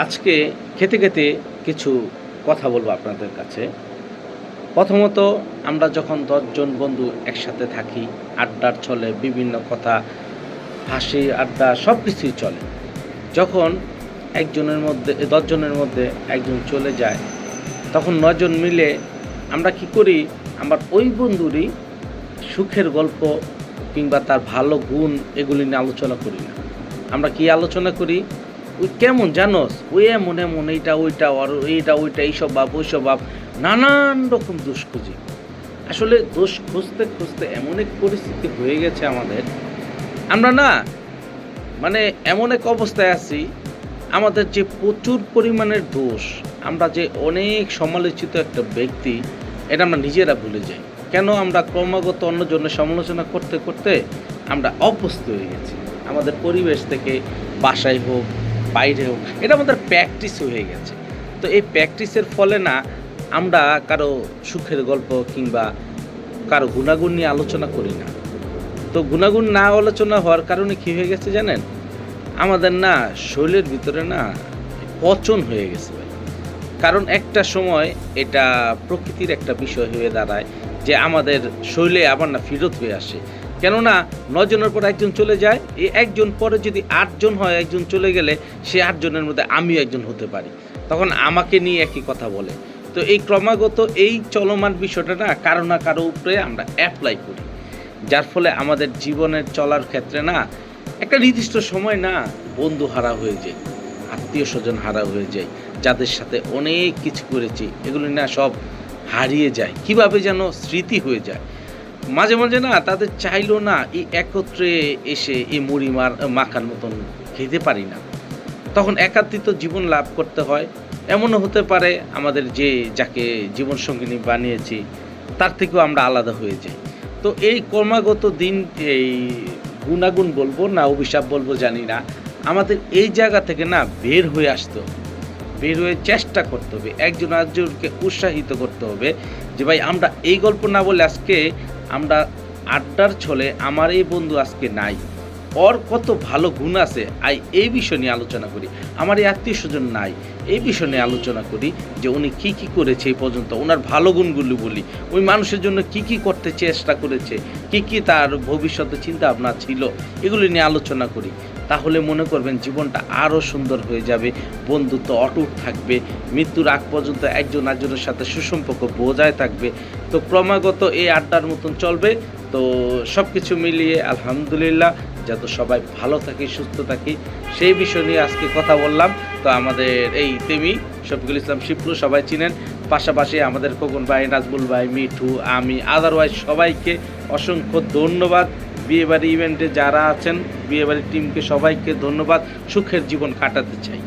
আজকে খেতে, খেতে কিছু কথা বলবো আপনাদের কাছে। প্রথমত আমরা যখন ১০ জন বন্ধু একসাথে থাকি, আড্ডার ছলে বিভিন্ন কথা, হাসি, আড্ডা সবকিছুই চলে। যখন একজনের মধ্যে ১০ জনের মধ্যে একজন চলে যায়, তখন ৯ জন মিলে আমরা কি করি? আমার ওই বন্ধুরই সুখের গল্প কিংবা তার ভালো গুণ এগুলি নিয়ে আলোচনা করি না। আমরা কি আলোচনা করি? ওই কেমন জানোস? ওই এমন, এমন এইটা ওইটা আর এইটা ওইটা এইসব ভাব, ওইসব ভাব নানান রকম দোষ খুঁজি। আসলে দোষ খুঁজতে, খুঁজতে এমন এক পরিস্থিতি হয়ে গেছে আমাদের, আমরা না মানে এমন এক অবস্থায় আছি, আমাদের যে প্রচুর পরিমাণের দোষ, আমরা যে অনেক সমালোচিত একটা ব্যক্তি, এটা আমরা নিজেরা ভুলে যাই। কেন? আমরা ক্রমাগত অন্যজনের সমালোচনা করতে, করতে আমরা অভ্যস্ত হয়ে গেছি। আমাদের পরিবেশ থেকে বাসায় হোক, বাইরে হোক, এটা আমাদের প্র্যাকটিস হয়ে গেছে। তো এই প্র্যাকটিসের ফলে না আমরা কারো সুখের গল্প কিংবা কারো গুণাগুণ নিয়ে আলোচনা করি না। তো গুণাগুণ না আলোচনা হওয়ার কারণে কী হয়ে গেছে জানেন? আমাদের না শরীরের ভিতরে না পচন হয়ে গেছে ভাই। কারণ একটা সময় এটা প্রকৃতির একটা বিষয় হয়ে দাঁড়ায় যে আমাদের শরীরে আবার না ফেরত হয়ে আসে। কেননা ৯ জনের পর একজন চলে যায়, এই একজন পরে যদি ৮ জন হয়, একজন চলে গেলে সে ৮ জনের মধ্যে আমিও একজন হতে পারি। তখন আমাকে নিয়ে একই কথা বলে। তো এই ক্রমাগত এই চলমান বিষয়টা না কারো না কারো উপরে আমরা অ্যাপ্লাই করি। যার ফলে আমাদের জীবনের চলার ক্ষেত্রে না একটা নির্দিষ্ট সময় না বন্ধু হারা হয়ে যায়, আত্মীয়স্বজন হারা হয়ে যায়, যাদের সাথে অনেক কিছু করেছি এগুলো না সব হারিয়ে যায়। কিভাবে যেন স্মৃতি হয়ে যায়। মাঝে, মাঝে না তাদের চাইলেও না এই একত্রে এসে এই মুড়ি মাখার মতন খেতে পারি না। তখন একান্তিত জীবন লাভ করতে হয়। এমনও হতে পারে আমাদের যাকে জীবনসঙ্গিনী বানিয়েছি তার থেকেও আমরা আলাদা হয়ে যাই। তো এই ক্রমাগত দিন এই গুণাগুণ বলবো না অভিশাপ বলবো জানি না। আমাদের এই জায়গা থেকে না বের হয়ে আসতে হবে। বের হয়ে চেষ্টা করতে হবে। একজন আরেকজনকে উৎসাহিত করতে হবে যে ভাই আমরা এই গল্প না বলে আজকে আমরা আড্ডার ছলে আমার এই বন্ধু আজকে নাই। ওর কত ভালো গুণ আছে এই বিষয় নিয়ে আলোচনা করি। আমার এই আত্মীয়স্বজন নাই, এই বিষয় নিয়ে আলোচনা করি যে উনি কী, কী করেছে এই পর্যন্ত, ওনার ভালো গুণগুলো বলি। ওই মানুষের জন্য কী, কী করতে চেষ্টা করেছে, কী, কী তার ভবিষ্যতে চিন্তাভাবনা ছিল, এগুলি নিয়ে আলোচনা করি। তাহলে মনে করবেন জীবনটা আরও সুন্দর হয়ে যাবে, বন্ধুত্ব অটুট থাকবে, মৃত্যুর আগ পর্যন্ত একজন একজনের সাথে সুসম্পর্ক বজায় থাকবে। তো ক্রমাগত এই আড্ডার মতন চলবে। তো সব কিছু মিলিয়ে আলহামদুলিল্লাহ যাতে সবাই ভালো থাকি, সুস্থ থাকি, সেই বিষয় নিয়ে আজকে কথা বললাম। তো আমাদের এই তেমি শফিকুল ইসলাম শিপলু সবাই চিনেন, পাশাপাশি আমাদের খোকন ভাই, নাজমুল ভাই, মিঠু, আমি আদারওয়াইজ সবাইকে অসংখ্য ধন্যবাদ। বিয়েবাড়ি ইভেন্টে যারা আছেন, বিয়েবাড়ির টিমকে সবাইকে ধন্যবাদ। সুখের জীবন কাটাতে চাই।